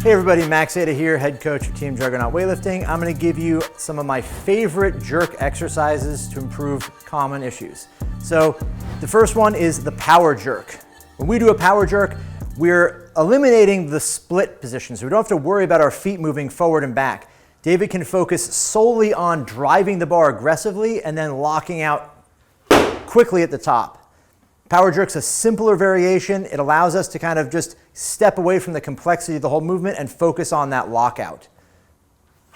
Hey everybody, Max Aita here, head coach of Team Juggernaut Weightlifting. I'm going to give you some of my favorite jerk exercises to improve common issues. So the first one is the power jerk. When we do a power jerk, we're eliminating the split position, so we don't have to worry about our feet moving forward and back. David can focus solely on driving the bar aggressively and then locking out quickly at the top. Power jerk's a simpler variation. It allows us to kind of just step away from the complexity of the whole movement and focus on that lockout.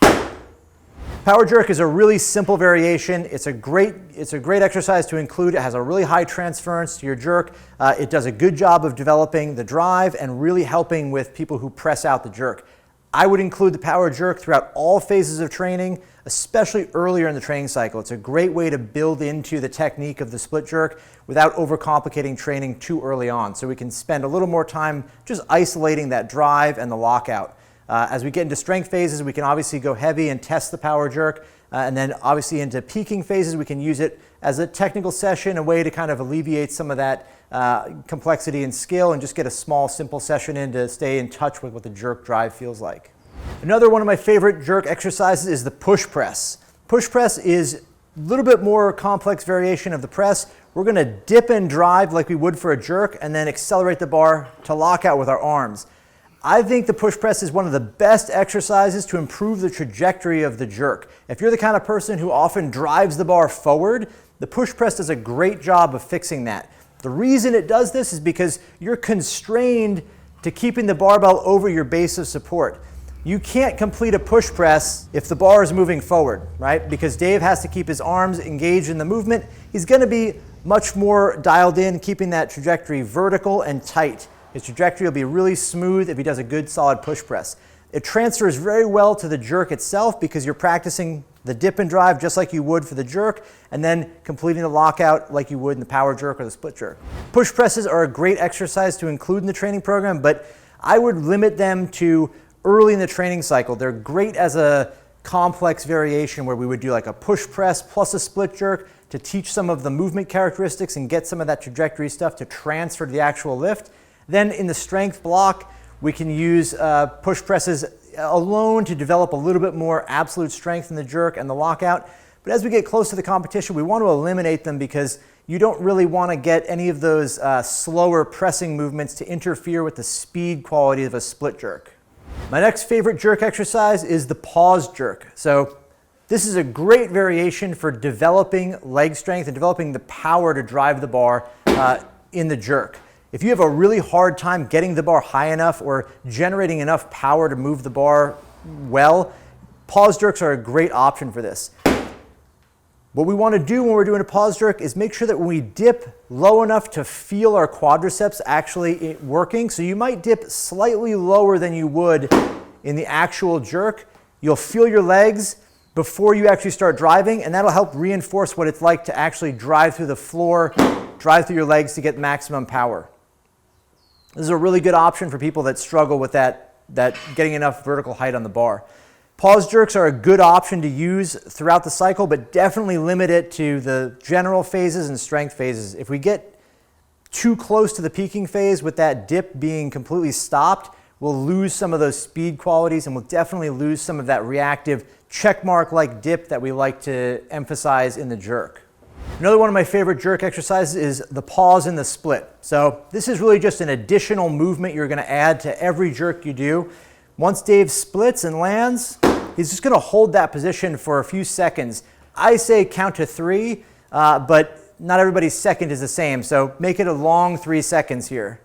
Power jerk is a really simple variation. It's a great exercise to include. It has a really high transference to your jerk. It does a good job of developing the drive and really helping with people who press out the jerk. I would include the power jerk throughout all phases of training, especially earlier in the training cycle. It's a great way to build into the technique of the split jerk without overcomplicating training too early on. So we can spend a little more time just isolating that drive and the lockout. As we get into strength phases, we can obviously go heavy and test the power jerk. And then obviously into peaking phases, we can use it as a technical session, a way to kind of alleviate some of that complexity and skill and just get a small, simple session in to stay in touch with what the jerk drive feels like. Another one of my favorite jerk exercises is the push press. Push press is a little bit more complex variation of the press. We're going to dip and drive like we would for a jerk and then accelerate the bar to lock out with our arms. I think the push press is one of the best exercises to improve the trajectory of the jerk. If you're the kind of person who often drives the bar forward, the push press does a great job of fixing that. The reason it does this is because you're constrained to keeping the barbell over your base of support. You can't complete a push press if the bar is moving forward, right? Because Dave has to keep his arms engaged in the movement. He's going to be much more dialed in, keeping that trajectory vertical and tight. His trajectory will be really smooth if he does a good solid push press. It transfers very well to the jerk itself because you're practicing the dip and drive just like you would for the jerk and then completing the lockout like you would in the power jerk or the split jerk. Push presses are a great exercise to include in the training program, but I would limit them to early in the training cycle. They're great as a complex variation where we would do like a push press plus a split jerk to teach some of the movement characteristics and get some of that trajectory stuff to transfer to the actual lift. Then in the strength block, we can use push presses alone to develop a little bit more absolute strength in the jerk and the lockout. But as we get close to the competition, we want to eliminate them because you don't really want to get any of those slower pressing movements to interfere with the speed quality of a split jerk. My next favorite jerk exercise is the pause jerk. So this is a great variation for developing leg strength and developing the power to drive the bar in the jerk. If you have a really hard time getting the bar high enough or generating enough power to move the bar well, pause jerks are a great option for this. What we want to do when we're doing a pause jerk is make sure that when we dip low enough to feel our quadriceps actually working. So you might dip slightly lower than you would in the actual jerk. You'll feel your legs before you actually start driving, and that'll help reinforce what it's like to actually drive through the floor, drive through your legs to get maximum power. This is a really good option for people that struggle with that getting enough vertical height on the bar. Pause jerks are a good option to use throughout the cycle, but definitely limit it to the general phases and strength phases. If we get too close to the peaking phase with that dip being completely stopped, we'll lose some of those speed qualities and we'll definitely lose some of that reactive checkmark-like dip that we like to emphasize in the jerk. Another one of my favorite jerk exercises is the pause and the split. So this is really just an additional movement you're going to add to every jerk you do. Once Dave splits and lands, he's just going to hold that position for a few seconds. I say count to 3, but not everybody's second is the same, so make it a long 3 seconds here.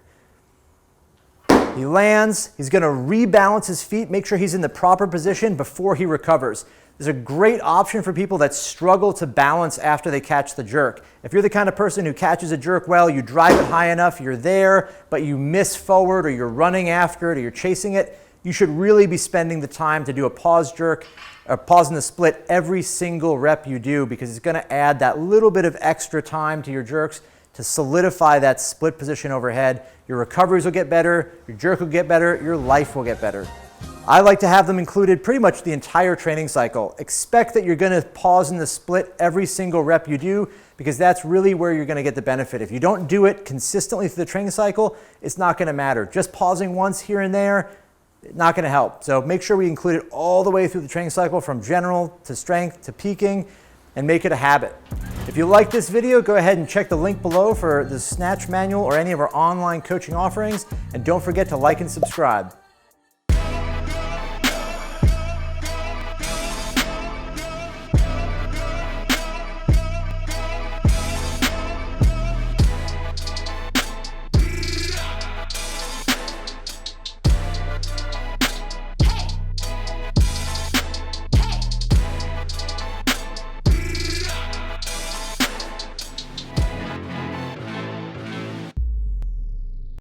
He lands, he's going to rebalance his feet, make sure he's in the proper position before he recovers. This is a great option for people that struggle to balance after they catch the jerk. If you're the kind of person who catches a jerk well, you drive it high enough, you're there, but you miss forward or you're running after it or you're chasing it, you should really be spending the time to do a pause jerk, or pause in the split every single rep you do because it's going to add that little bit of extra time to your jerks to solidify that split position overhead. Your recoveries will get better, your jerk will get better, your life will get better. I like to have them included pretty much the entire training cycle. Expect that you're going to pause in the split every single rep you do because that's really where you're going to get the benefit. If you don't do it consistently through the training cycle, it's not going to matter. Just pausing once here and there not going to help. So make sure we include it all the way through the training cycle, from general to strength to peaking, and make it a habit. If you like this video, go ahead and check the link below for the snatch manual or any of our online coaching offerings, and don't forget to like and subscribe.